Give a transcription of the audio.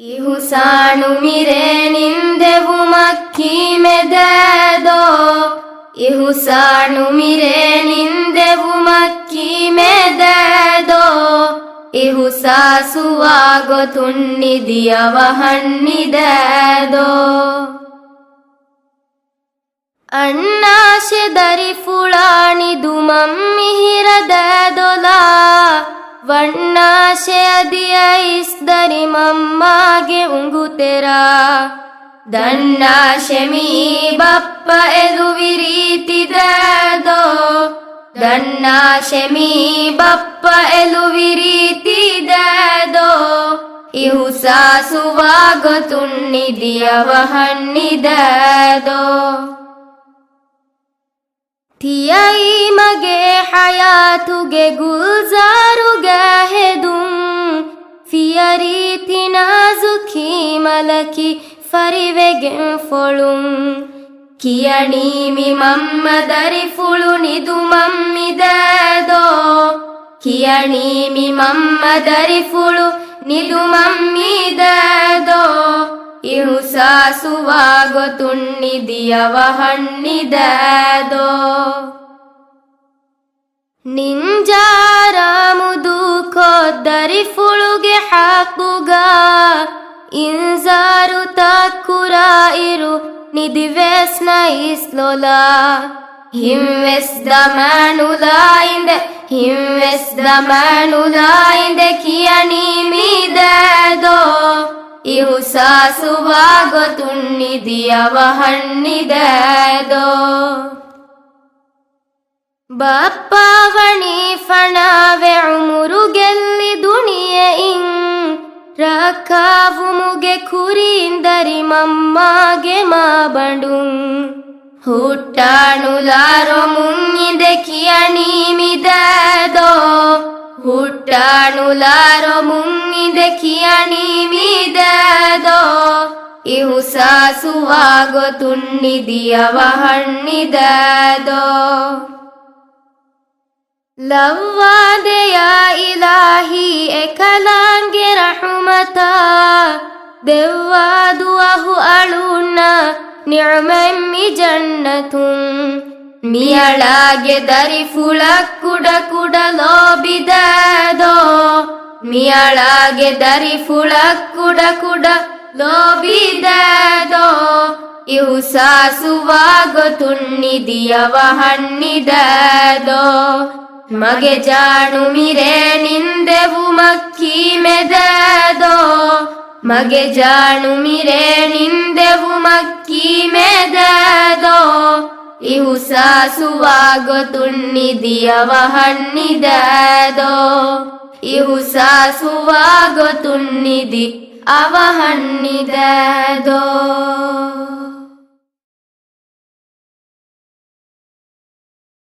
ಇಹುಸಾಣು ಮಿರೆ ನಿಂದೆವು ಮಕ್ಕಿ ಮೆದೆದೋ ಇಹುಸಾಣು ಮಿರೆ ನಿಂದೆವು ಮಕ್ಕಿ ಮೆದೆದೋ ಇಹುಸಾ ಸುವಾಗೊ ತುಣ್ಣಿದಿಯವ ಹಣ್ಣಿದೆದೋ ಅಣ್ಣಾಶೆ ದರಿ ಫುಳಾಣಿದು mummy ಹಿರದೆದೊಲಾ ವಣ್ಣಾಶೆ ಅದಿಯ ಇಸ್ದರಿ ಮಮ್ಮಗೆ ಉಂಗುತೆರಾ ದಣ್ಣಾಶೆ me ಬಪ್ಪ ಎಲುವಿರೀತಿದೆದೋ ದಣ್ಣಾಶೆ me ಬಪ್ಪ ಎಲುವಿರೀತಿದೆದೋ ಇಹುಸಾ ಸುವಾಗೊ ತುಣ್ಣಿದಿಯವ ಹಣ್ಣಿದೆದೋ ತಿಯೈ ಮಗೆ ಹಯಾತುಗೆ ಗುಲ್ಜಾರುಗೆ ಹೆದುಂ ಫಿಯರೀತಿ ನಾಜುಕಿ ಮಲಕಿ ಫರಿವೆಗೆ ಫೊಳುಂ ಕಿಯಣೀಮಿ ಮಮ್ಮದರಿ ಫುಳು ನಿದು ಮಮ್ಮಿದೆದೋ ಕಿಯಣೀಮಿ ಮಮ್ಮದರಿ ಫುಳು ನಿದು ಮಮ್ಮಿದೆದೋ ಇಹುಸಾ ಸುವಾಗೊ ತುಣ್ಣಿದಿಯವ ಹಣ್ಣಿದೆದೋ ನಿಂಜಾರಾಮುದು ಕೊದ್ದರಿ ಫುಳುಗೆ ಹಾಕುಗ ಇಂಜಾರು ತಾಕುರ ಇರು ನಿದಿವೆಸ್ನ ಇಸ್ಲೋಲಾ ಹಿಮ್ವೆಸ್ದ ಮನುಲಾಯಿಂದೆ ಹಿಮ್ವೆಸ್ದ ಮನುಲಾಯಿಂದೆ ಕಿಯಣೀಮಿದೆದೋ ಇಹುಸಾ ಸುವಾಗೊ ತುಣ್ಣಿದಿಯವ ಹಣ್ಣಿದೆದೋ ಬಪ್ಪವಣಿ ಫಣಾವೆ ಉಮುರುಗೆಲ್ಲಿ ದುಣಿಯೆ ಇಂಗ್ ರಕಾವು ಮುಗೆ ಕುರಿಂದರಿ ಮಮ್ಮಗೆ ಮಾಬಂಡುಂ ಹುಟ್ಟಾಣುಲಾರೋ ಮುಂಗಿದೆ ಕಿಯಣೀಮಿದೆದೋ ಹುಟ್ಟಾಣುಲಾರೋ ಮುಂಗಿದೆ ಕಿಯಣೀಮಿದೆದೋ ಇಹುಸಾ ಸುವಾಗೊ ತುಣ್ಣಿದಿಯವ ಹಣ್ಣಿದೆದೋ ಲವ್ವಾದೆಯ ಇಲಾಹಿ ಎಕಲಾಂಗೆ ರಹುಮತಾ ದೆವ್ವಾದು ಅಹು ಅಳುಣ್ಣ ನಿಅಮೆಮ್ಮಿ ಜನ್ನತುಂ ಮಿಯಳಾಗೆ ದರಿ ಫುಳ ಕುಡ ಕುಡ ಲೋಬಿದೆದೋ ಮಿಯಳಾಗೆ ದರಿ ಫುಳ ಕುಡ ಕುಡ ಲೋಬಿದೆದೋ ಇಹುಸಾ ಸುವಾಗೊ ತುಣ್ಣಿದಿಯವ ಹಣ್ಣಿದೆದೋ ಮಗೆ ಜಾಣು ಮಿರೆ ನಿಂದೆವು ಮಕ್ಕಿ ಮೆದೆದೋ ಮಗೆ ಜಾಣು ಮಿರೆ ನಿಂದೆವು ಮಕ್ಕಿ ಮೆದೆದೋ ಇಹುಸಾ ಸುವಾಗೊ ತುಣ್ಣಿದಿಯವ ಹಣ್ಣಿದೆದೋ ಇಹುಸಾ ಸುವಾಗೊ ತುಣ್ಣಿದಿ ಅವ ಹಣ್ಣಿದೆದೋ